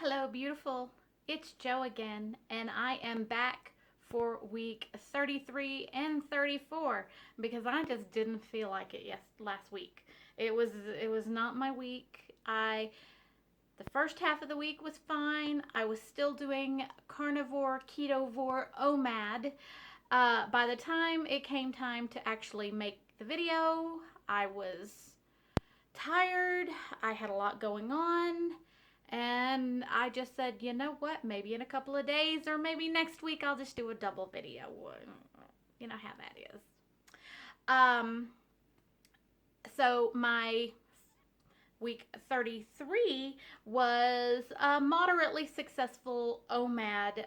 Hello, beautiful. It's Joe again, and I am back for week 33 and 34 because I just didn't feel like it last week. It was not my week. I The first half of the week was fine. I was still doing carnivore, ketovore, Omad. By the time it came time to actually make the video, I was tired. I had a lot going on. And I just said, you know what? Maybe in a couple of days or maybe next week I'll just do a double video. You know how that is. Um, so my week 33 was a moderately successful OMAD,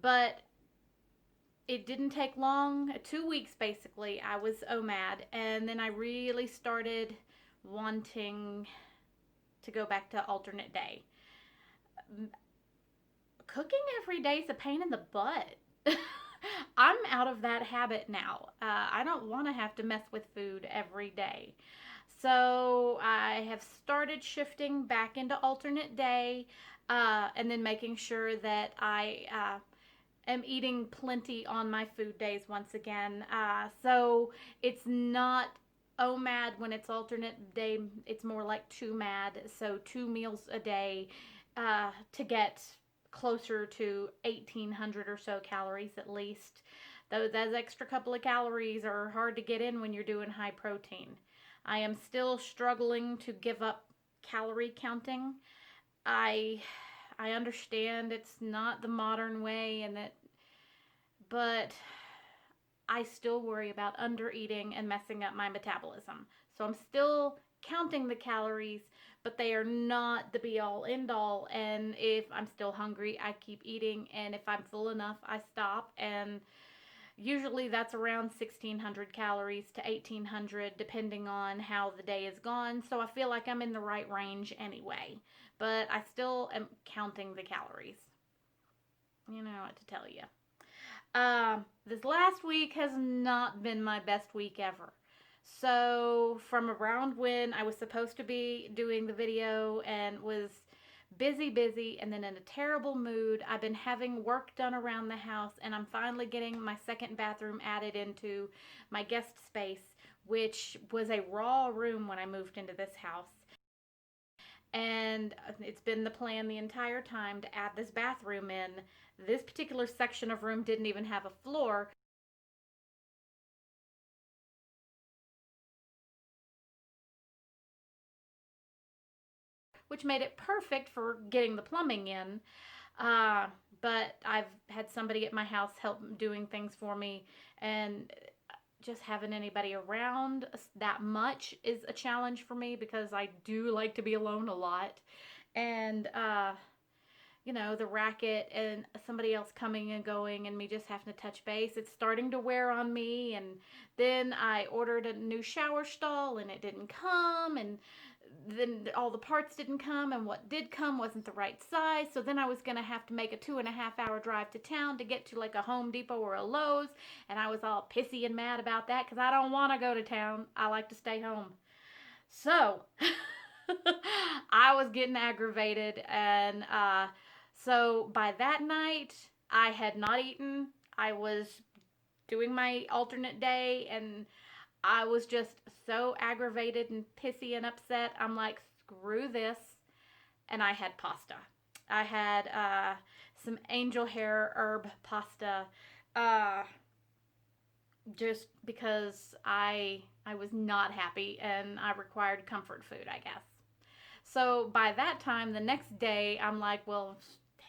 but it didn't take long. 2 weeks basically, I was OMAD, and then I really started wanting to go back to alternate day. Cooking every day is a pain in the butt. I'm out of that habit now. I don't want to have to mess with food every day. So I have started shifting back into alternate day, and then making sure that I am eating plenty on my food days once again. So it's not OMAD when it's alternate day, it's more like 2MAD. So 2 meals a day to get closer to 1,800 or so calories at least. Those extra couple of calories are hard to get in when you're doing high protein. I am still struggling to give up calorie counting. I I understand it's not the modern way and that but I still worry about under eating and messing up my metabolism. So I'm still counting the calories, but they are not the be all end all. And if I'm still hungry, I keep eating. And if I'm full enough, I stop. And usually that's around 1,600 calories to 1,800, depending on how the day is gone. So I feel like I'm in the right range anyway. But I still am counting the calories. You know what to tell you. This last week has not been my best week ever. So, from around when I was supposed to be doing the video and was busy, and then in a terrible mood, I've been having work done around the house, and I'm finally getting my second bathroom added into my guest space, which was a raw room when I moved into this house. And it's been the plan the entire time to add this bathroom in. This particular section of room didn't even have a floor, which made it perfect for getting the plumbing in. Uh, but I've had somebody at my house help doing things for me, and just having anybody around that much is a challenge for me because I do like to be alone a lot. And the racket and somebody else coming and going and me just having to touch base, it's starting to wear on me. And then I ordered a new shower stall and it didn't come, and then all the parts didn't come, and what did come wasn't the right size. So then I was going to have to make a 2.5 hour drive to town to get to like a Home Depot or a Lowe's, and I was all pissy and mad about that because I don't want to go to town. I like to stay home. So I was getting aggravated, and so by that night, I had not eaten. I was doing my alternate day, and I was just so aggravated and pissy and upset. I'm like, screw this. And I had pasta. I had some angel hair herb pasta, uh, just because I was not happy and I required comfort food, I guess. So by that time, the next day, I'm like, well,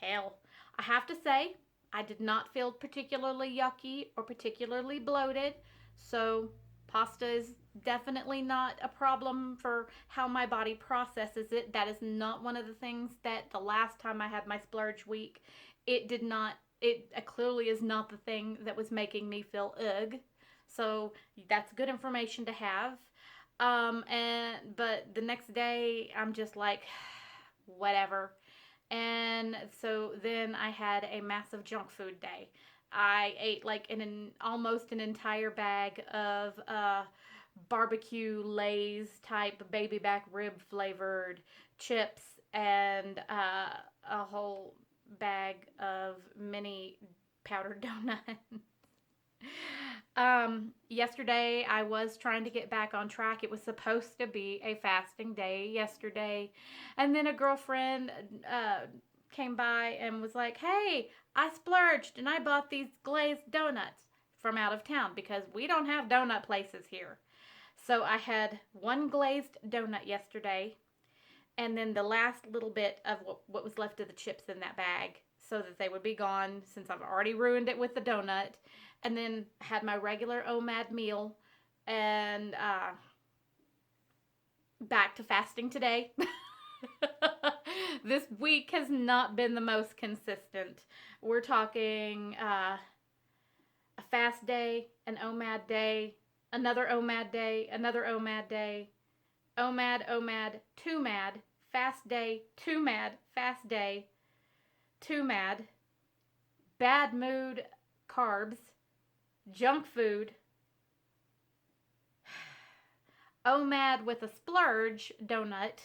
hell. I have to say, I did not feel particularly yucky or particularly bloated. So pasta is definitely not a problem for how my body processes it. That is not one of the things that the last time I had my splurge week, it did not, it clearly is not the thing that was making me feel ugh. So that's good information to have. But the next day, I'm just like, whatever. And so then I had a massive junk food day. I ate like almost an entire bag of barbecue Lay's type baby back rib flavored chips and a whole bag of mini powdered donuts. Yesterday I was trying to get back on track. It was supposed to be a fasting day yesterday. And then a girlfriend came by and was like, "Hey, I splurged and I bought these glazed donuts from out of town because we don't have donut places here." So I had one glazed donut yesterday and then the last little bit of what was left of the chips in that bag so that they would be gone since I've already ruined it with the donut. And then had my regular Omad meal and back to fasting today. This week has not been the most consistent. We're talking a fast day, an Omad day, another Omad day, another Omad day, Omad, Omad, too mad, fast day, too mad, fast day, too mad, bad mood, carbs, junk food, Omad with a splurge donut,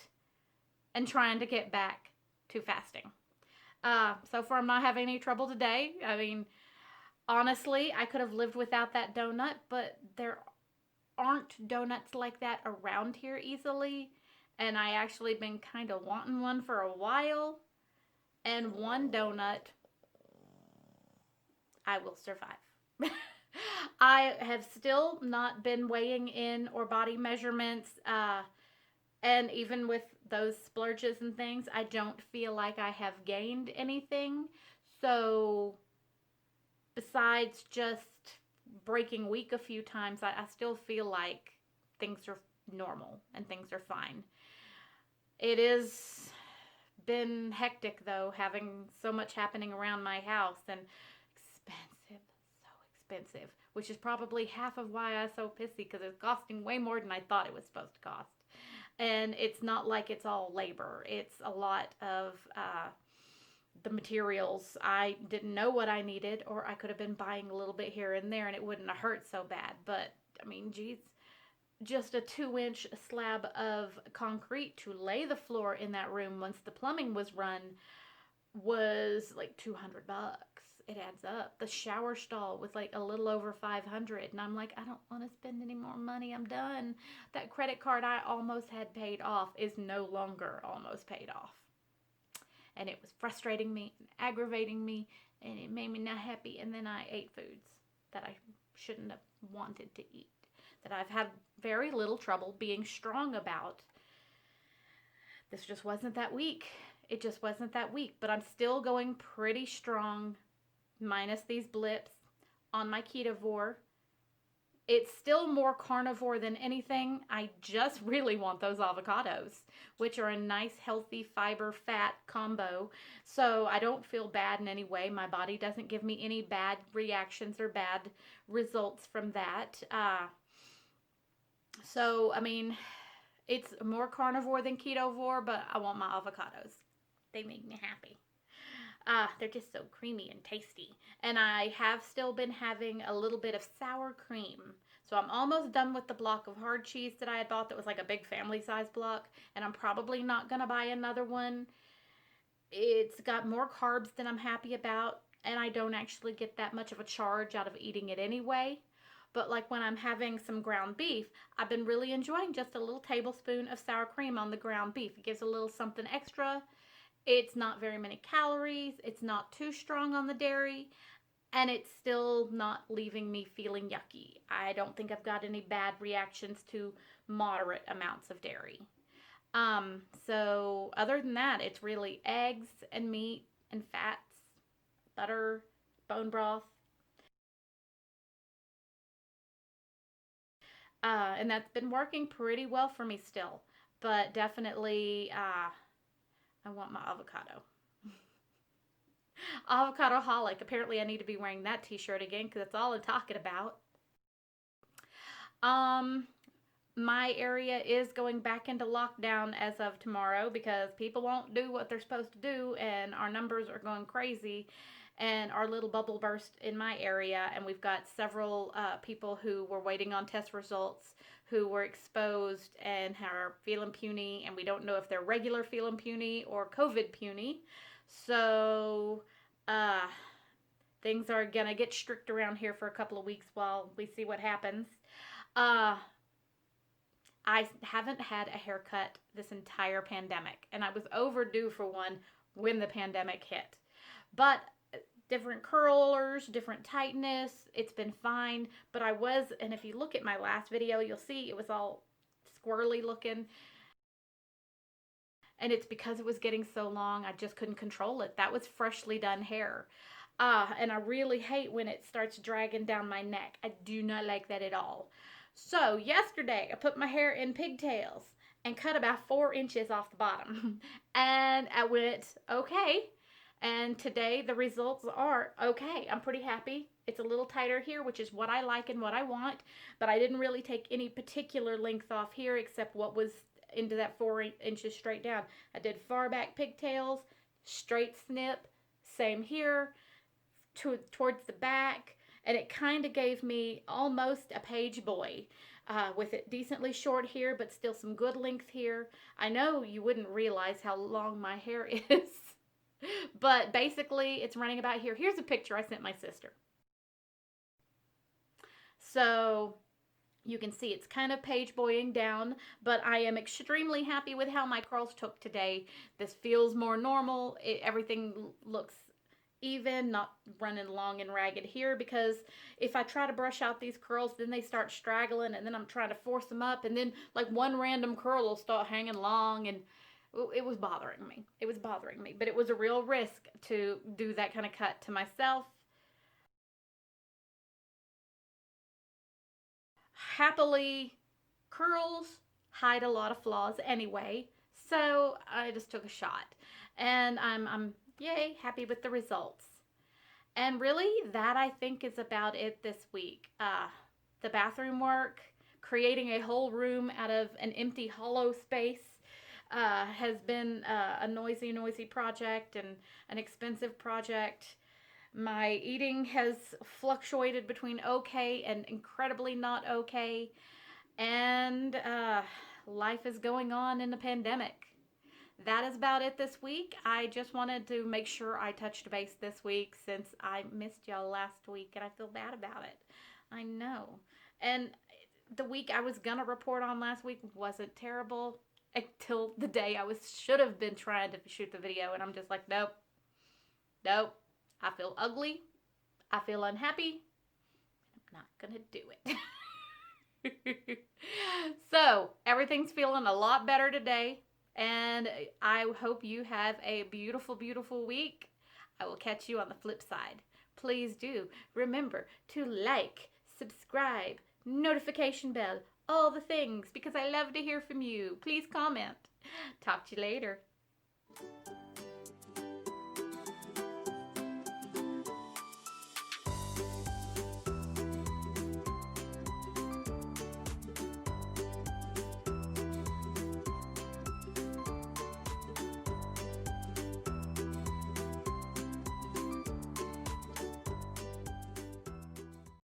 and trying to get back to fasting. So far, I'm not having any trouble today. I mean, honestly, I could have lived without that donut, but there aren't donuts like that around here easily. And I actually been kind of wanting one for a while. And one donut, I will survive. I have still not been weighing in or body measurements. And even with those splurges and things, I don't feel like I have gained anything. So, besides just breaking weak a few times, I still feel like things are normal and things are fine. It is been hectic though, having so much happening around my house and expensive, so expensive, which is probably half of why I'm so pissy because it's costing way more than I thought it was supposed to cost. And it's not like it's all labor, it's a lot of the materials. I didn't know what I needed, or I could have been buying a little bit here and there and it wouldn't have hurt so bad. But I mean, geez, just a 2-inch slab of concrete to lay the floor in that room once the plumbing was run was like $200. It adds up. The shower stall was like a little over 500, and I'm like, I don't want to spend any more money. I'm done. That credit card I almost had paid off is no longer almost paid off. And it was frustrating me and aggravating me, and it made me not happy. And then I ate foods that I shouldn't have wanted to eat, that I've had very little trouble being strong about. This just wasn't that week. It just wasn't that week. But I'm still going pretty strong, minus these blips, on my ketovore. It's still more carnivore than anything. I just really want those avocados, which are a nice, healthy fiber fat combo. So I don't feel bad in any way. My body doesn't give me any bad reactions or bad results from that. So, I mean, it's more carnivore than ketovore, but I want my avocados. They make me happy. They're just so creamy and tasty. And I have still been having a little bit of sour cream. So I'm almost done with the block of hard cheese that I had bought that was like a big family size block. And I'm probably not going to buy another one. It's got more carbs than I'm happy about. And I don't actually get that much of a charge out of eating it anyway. But like when I'm having some ground beef, I've been really enjoying just a little tablespoon of sour cream on the ground beef. It gives a little something extra. It's not very many calories. It's not too strong on the dairy. And it's still not leaving me feeling yucky. I don't think I've got any bad reactions to moderate amounts of dairy. So other than that, it's really eggs and meat and fats, butter, bone broth. And that's been working pretty well for me still. But definitely, I want my avocado. Avocado holic. Apparently, I need to be wearing that t-shirt again because that's all I'm talking about. Um, my area is going back into lockdown as of tomorrow because people won't do what they're supposed to do, and our numbers are going crazy. And our little bubble burst in my area, and we've got several people who were waiting on test results who were exposed and are feeling puny, and we don't know if they're regular feeling puny or COVID puny. So, uh, things are gonna get strict around here for a couple of weeks while we see what happens. Uh, I haven't had a haircut this entire pandemic, and I was overdue for one when the pandemic hit. But different curlers, different tightness, it's been fine. But I was, and if you look at my last video, you'll see it was all squirrely looking. And it's because it was getting so long, I just couldn't control it. That was freshly done hair. And I really hate when it starts dragging down my neck. I do not like that at all. So yesterday I put my hair in pigtails and cut about 4 inches off the bottom. And I went, okay. And today the results are okay. I'm pretty happy. It's a little tighter here, which is what I like and what I want. But I didn't really take any particular length off here except what was into that 4 inches straight down. I did far back pigtails, straight snip, same here, towards the back, and it kind of gave me almost a page boy with it decently short here, but still some good length here. I know you wouldn't realize how long my hair is, but basically it's running about here. Here's a picture I sent my sister. So you can see it's kind of page boying down, but I am extremely happy with how my curls took today. This feels more normal. Everything looks even, not running long and ragged here, because if I try to brush out these curls, then they start straggling, and then I'm trying to force them up, and then like one random curl will start hanging long, and it was bothering me. It was bothering me, but it was a real risk to do that kind of cut to myself. Happily, curls hide a lot of flaws anyway, so I just took a shot, and I'm yay happy with the results. And really, that I think is about it this week. The bathroom work, creating a whole room out of an empty hollow space, has been a noisy project and an expensive project. My eating has fluctuated between okay and incredibly not okay. And life is going on in the pandemic. That is about it this week. I just wanted to make sure I touched base this week since I missed y'all last week and I feel bad about it. I know. And the week I was gonna report on last week wasn't terrible until the day should have been trying to shoot the video, and I'm just like, nope. I feel ugly. I feel unhappy. I'm not gonna do it. So everything's feeling a lot better today. And I hope you have a beautiful week. I will catch you on the flip side. Please do remember to like, subscribe, notification bell, all the things, because I love to hear from you. Please comment. Talk to you later.